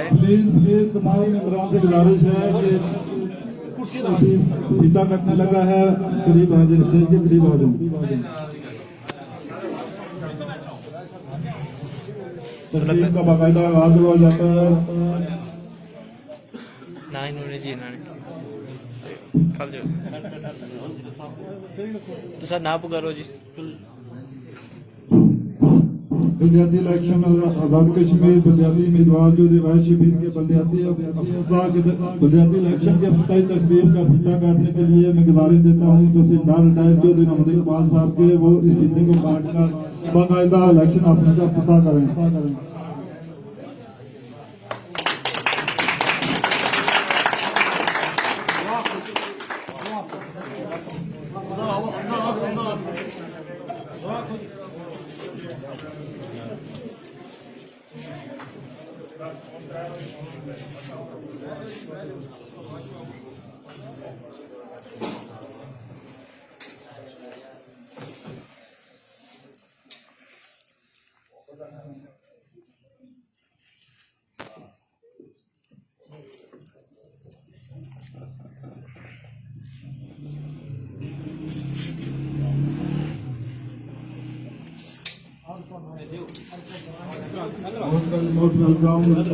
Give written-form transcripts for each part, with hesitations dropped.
Please تمام ممبران سے گزارش ہے کہ فیتا کٹنے لگا ہے، قریب آ جائیں، اسٹیج کے قریب آ جائیں. تقریب کا باقاعدہ آغاز ہوا جاتا ہے. بلدیاتی الیکشن آزاد کشمیر بلدیاتی امیدوار جو روایت شبیر کے بلدیاتی الیکشن کے افتتاحی تقریب کا پھیتا کاٹنے کے لیے میں گزارش دیتا ہوں تحصیلدار ریٹائر چودھری محمد اقبال صاحب کے وہ اس فیتے کو کاٹ کر باقاعدہ الیکشن اپنے کا افتتاح کریں.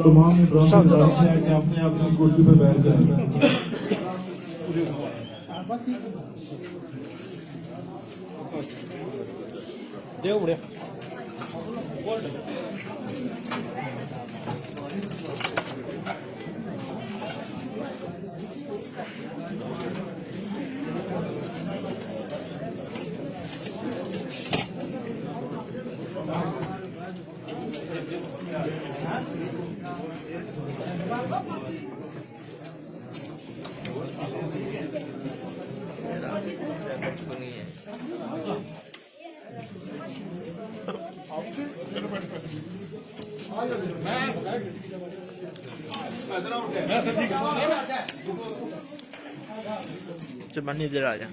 تمام کہ اپنے اپنی کرسی پہ بیٹھ جائیں. چمانی ادھر آ جا.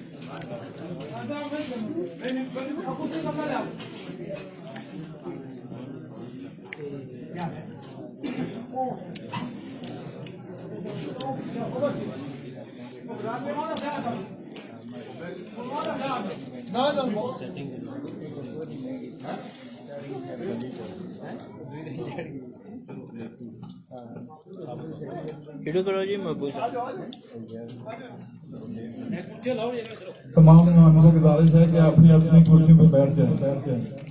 ویڈیو کرو جی مقبول. تمام مہمانوں کو گزارش ہے کہ اپنی اپنی کرسی پہ بیٹھ جائیں.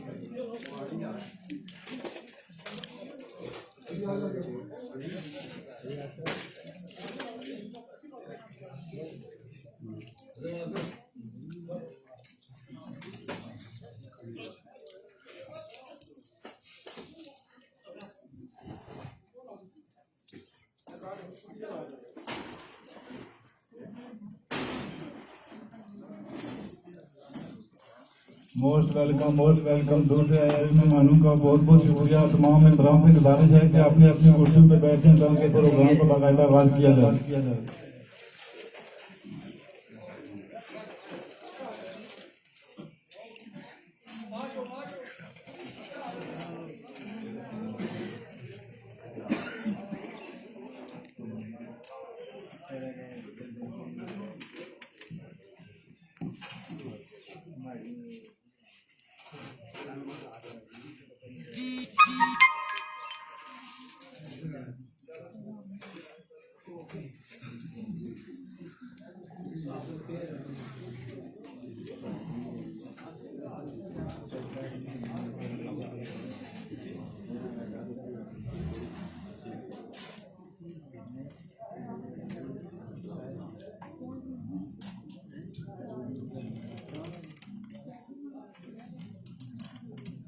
Most welcome. دوسرے مہمانوں کا بہت بہت شکریہ. تمام ممبران سے گزارش ہے کہ اپنی اپنی کرسیوں پہ بیٹھیں تاکہ پروگرام کو باقاعدہ آغاز کیا جائے.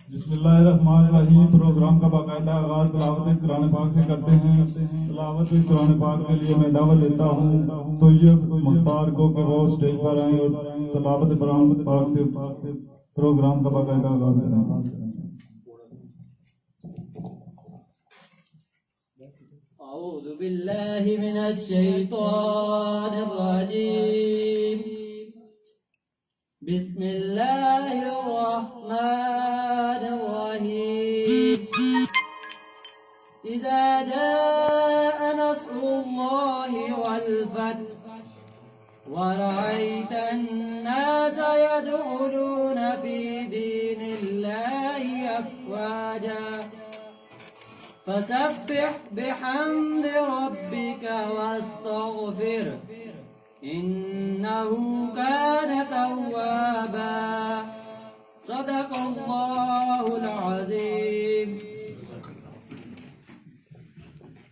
بسم اللہ الرحمن الرحیم. پروگرام کا باقاعدہ آغاز تلاوت قرآن پاک سے کرتے ہیں. تلاوت قرآن پاک کے لیے میں دعوت دیتا ہوں طیب مختار کو کہ وہ اسٹیج پر آئیں اور تلاوت قرآن پاک سے پروگرام کا باقاعدہ آغاز کریں. اعوذ باللہ من الشیطان الرجیم. بسم اللہ الرحمن الرحیم. إذا جاء نصر الله والفتح ورأيت الناس يدخلون في دين الله أفواجا فسبح بحمد ربك واستغفره إنه كان توابا صدق الله العظيم.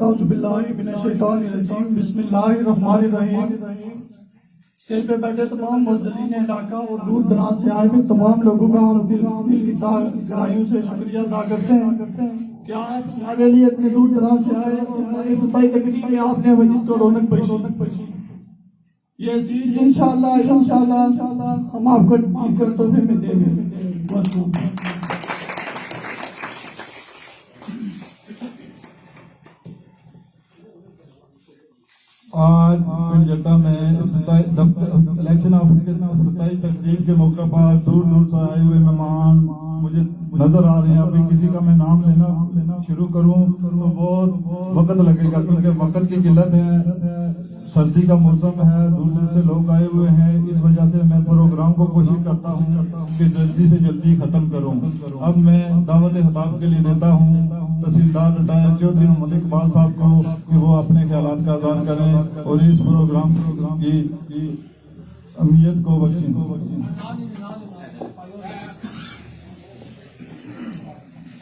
اعوذ باللہ من الشیطان الرجیم. بسم اللہ الرحمن الرحیم. اسٹیج پہ بیٹھے تمام مزدورین علاقہ اور دور دراز سے آئے ہوئے تمام لوگوں کا ہم دل کی گہرائیوں سے شکریہ ادا کرتے ہیں کہ آپ ہمارے لیے اتنے دور دراز سے آئے اور ہماری افتتاحی تقریب میں آپ نے اس کو رونق بخشی. یہ سیٹ انشاءاللہ ہم آپ کو تحفے میں دیں گے. آج پنجتہ میں الیکشن آفس کے افتتاحی تقریب کے موقع پر دور دور سے آئے ہوئے مہمان مجھے نظر آ رہے ہیں. ابھی کسی کا میں نام لینا شروع کروں تو بہت وقت لگے گا کیونکہ وقت کی قلت ہے, سردی کا موسم ہے, دور دور سے لوگ آئے ہوئے ہیں. اس وجہ سے میں پروگرام کو کوشش کرتا ہوں کہ جلدی سے جلدی ختم کروں. اب میں دعوت خطاب کے لیے دیتا ہوں تحصیلدار ریٹائر چودھری محمد اقبال صاحب کو کہ وہ اپنے خیالات کا اظہار کریں اور اس پروگرام کی اہمیت کو بخشیں.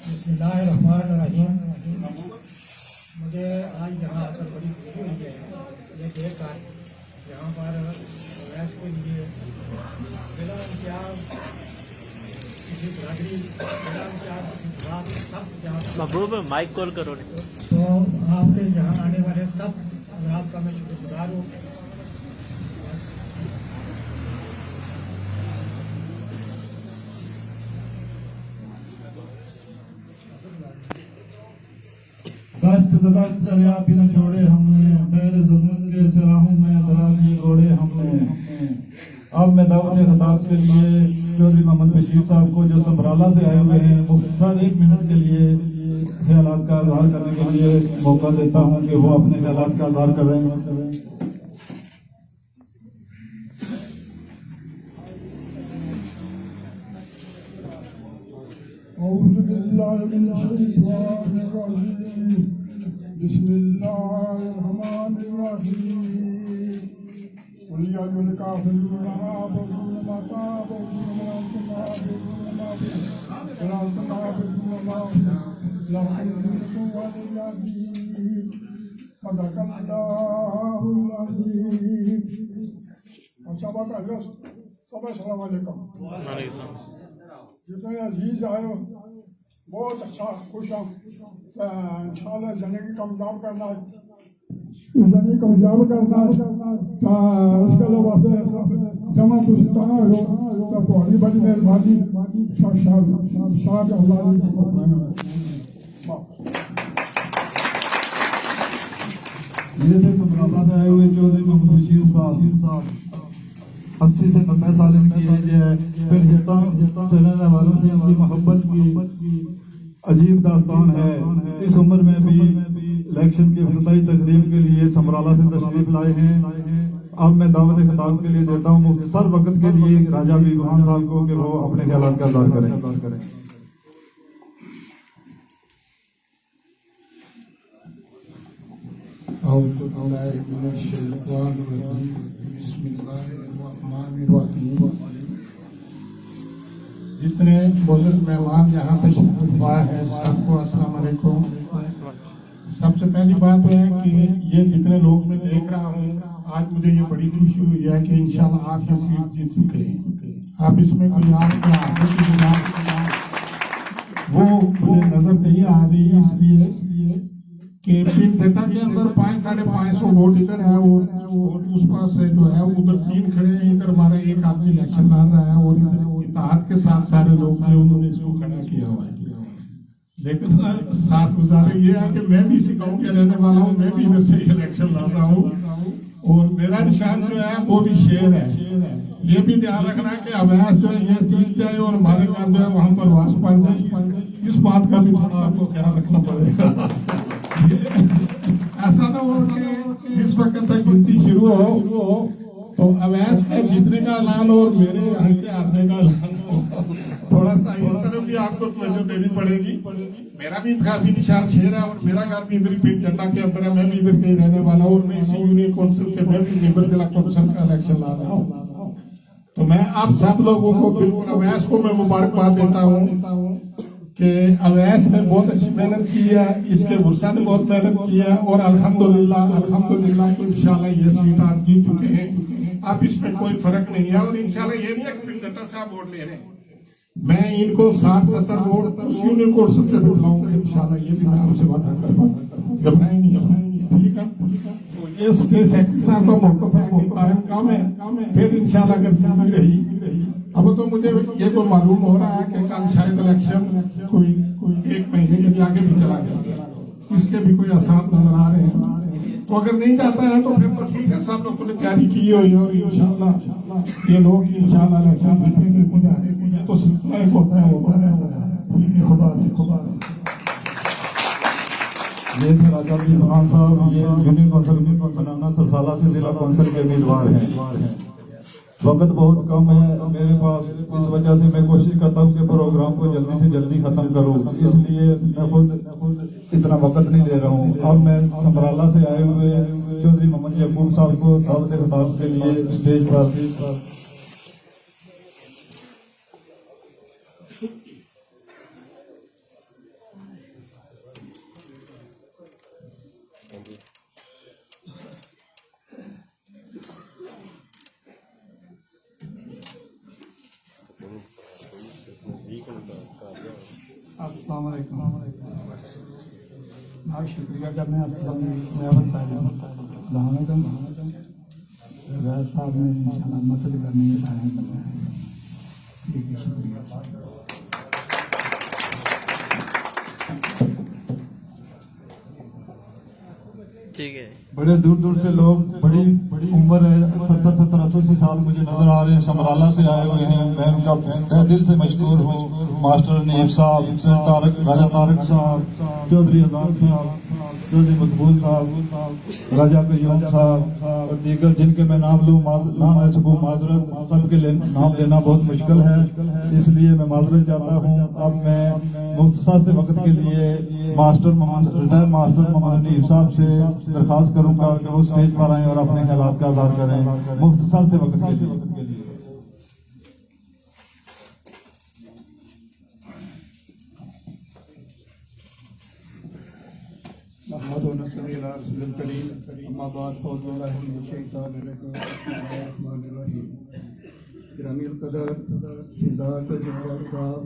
بسم اللہ الرحمن الرحیم. مجھے آج یہاں آ کر بڑی خوشی ہوئی ہے یہ دیکھ کر یہاں پر اویس کے لیے بلا امتیاز کسی برادری بلا امتیاز کسی ذات سب یہاں محبوب مائک کال کرو. تو آپ کے یہاں آنے والے سب حضرات کا میں شکر گزار ہوں. دست دست دریا بھی نہ چھوڑے ہم نے, خیر ظلمت کے سراہوں میں دھرا دیے گھوڑے ہم نے. اب میں دعوت خطاب کے لیے چودھری محمد بشیر صاحب کو جو سمرالہ سے آئے ہوئے ہیں مختصر 1 منٹ کے لیے خیالات کا اظہار کرنے کے لیے موقع دیتا ہوں کہ وہ اپنے خیالات کا اظہار کریں. أعوذ بالله من الشيطان الرجيم. بسم الله الرحمن الرحيم. قل يا أيها الكافرون لا أعبدون ما تعبدون ولا أنتم عابدون ما أعبد ولا أنتم عابدون ما أعبد لكم دينكم ولي دين. صدق الله العظيم. السلام علیکم. جتنے عزیز آئے ہو بہت اچھا خوش ہوں. انشاءاللہ زندگی کامیاب کرنا اس کے واسطے جمع دوستانہ ہو تو بڑی بڑی مہربانی شاہ یہ تھے سمرالہ سے آئے ہوئے چودھری محمد بشیر صاحب. 80 سے 90 سال ان کی ایج ہے. پھر سے رہنے والوں سے ان کی محبت کی عجیب داستان ہے. اس عمر میں بھی الیکشن کی افتتاحی تقریب کے لیے سمرالہ سے تشریف لائے ہیں. اب میں دعوت خطاب کے لیے دیتا ہوں مختصر وقت کے لیے راجہ بیگمان صاحب کو کہ وہ اپنے خیالات کا اظہار کریں. أعوذ بالله من الشيطان الرجيم. بسم الله الرحمن الرحيم. جتنے بزرگ مہمان یہاں تشریف فرما ہیں سب کو السلام علیکم. سب سے پہلی بات ہے کہ یہ جتنے لوگ میں دیکھ رہا ہوں آج مجھے یہ بڑی خوشی ہوئی ہے کہ انشاءاللہ آپ یہ سیٹ جیت چکے ہیں. آپ اس میں کوئی آپ کے آگے کی بات وہ مجھے نظر نہیں آ رہی اس لیے کہ پن ڈیٹا کے اندر 500-550 ووٹ ادھر ہے اور اس پاس سے جو ہے ادھر 3 کھڑے ہیں. ادھر ہمارا ایک آدمی الیکشن لڑ رہا ہے اور اتحاد کے ساتھ سارے لوگ ہیں انہوں نے اس کو کھڑا کیا ہوا ہے. لیکن ساتھ گزارا یہ ہے کہ میں بھی اسی گاؤں کے رہنے والا ہوں, میں بھی ادھر سے الیکشن لڑ رہا ہوں اور میرا نشان جو ہے وہ بھی شیر ہے. یہ بھی دھیان رکھنا ہے کہ اویس جو ہے یہ جیت جائے اور ہمارے گھر جو ہے وہاں پر واس پڑ جائے. اس بات کا بھی تھوڑا آپ کو خیال رکھنا پڑے گا. ایسا نہ ہو کہ اس وقت تک گنتی شروع ہو تو اویس کے جیتنے کا اعلان اور میرے یہاں کے ہارنے کا اعلان ہو. تھوڑا سا اس طرف بھی آپ کو توجہ دینی پڑے گی. میرا بھی کافی نشان شیر ہے اور میرا گھر بھی ادھر پنڈ جنڈا کے اندر ہے. میں بھی ادھر کے رہنے والا ہوں اور میں اسی یونین کونسل سے میں بھی ممبر ضلع کونسل کا الیکشن لا رہا ہوں. تو میں آپ سب لوگوں کو بالکل اویس کو میں مبارکباد دیتا ہوں کہ اویس نے بہت اچھی محنت کی ہے, اس کے ورثہ نے بہت محنت کی ہے, اور الحمدللہ انشاءاللہ یہ سیٹ آپ جیت چکے ہیں. اب اس میں کوئی فرق نہیں ہے, اور انشاءاللہ یہ نہیں ہے کہ پنڈتا صاحب ووٹ لے رہے ہیں, میں ان کو 60-70 ووٹ اس یونین کوڈ سب سے بتلاؤں گا انشاءاللہ. یہ بھی میں آپ سے وعدہ کرتا ہوں, گھبرائیں نہیں, ٹھیک ہے. تو اس کے سیکٹری صاحب کا موقف ہے کہ قائم کام ہے, پھر انشاءاللہ اگر چلی رہی. اب تو مجھے یہ تو معلوم ہو رہا ہے کہ کل شاید الیکشن کوئی 1 مہینے کے لیے آگے بھی چلا گیا, اس کے بھی کوئی آثار نظر آ رہے ہیں. تو اگر نہیں جاتا ہے تو پھر تو ٹھیک ہے, سب لوگوں نے تیاری کی ہوئی, اور انشاءاللہ یہ لوگ انشاءاللہ الیکشن جیتیں گے. تو سلسلہ ایک ہوتا ہے, ہوتا ہے. خدا یہ تھے راجہ عبد الرحمان صاحب, یہ یونین کونسل بنانا سرسالہ سے ضلع کونسل کے امیدوار ہیں. وقت بہت کم ہے میرے پاس, اس وجہ سے میں کوشش کرتا ہوں کہ پروگرام کو جلدی سے جلدی ختم کروں, اس لیے میں خود اتنا وقت نہیں دے رہا ہوں. اور میں سمرالہ سے آئے ہوئے چودھری محمد یعقوب صاحب کو دعوت خطاب کے لیے اسٹیج پر السلام علیکم. آپ شکریہ کرنے السلام علیکم. ویس صاحب نے انشاءاللہ مدد کرنے کے سارے کرنا ہے. ٹھیک ہے, شکریہ. ٹھیک ہے. بڑے دور دور سے لوگ, بڑی عمر ہے, 70-80 سال مجھے نظر آ رہے ہیں, سمرالہ سے آئے ہوئے ہیں. میں ان کا تہ دل سے مشکور ہوں. ماسٹر نیب صاحب, راجہ طارق صاحب, چودھری آزاد صاحب, چودھری مقبول صاحب, راجہ قیوم صاحب اور دیگر جن کے میں نام لوں نام ہے سکوں معذرت, سب کے نام لینا بہت مشکل ہے, اس لیے میں معذرت چاہتا ہوں. اب میں مختصر سے وقت کے لیے ریٹائر ماسٹر محمد نیب صاحب سے درخواست کروں گا کہ وہ اسٹیج پر آئیں اور اپنے خیالات کا اظہار کریں مختصر سے وقت کے لیے. محمد و نصری علی رسول الکریم, اما بعد فاعوذ باللہ من الشیطان الرجیم, بسم اللہ الرحمن الرحیم. گرامی القدر صدارت جناب صاحب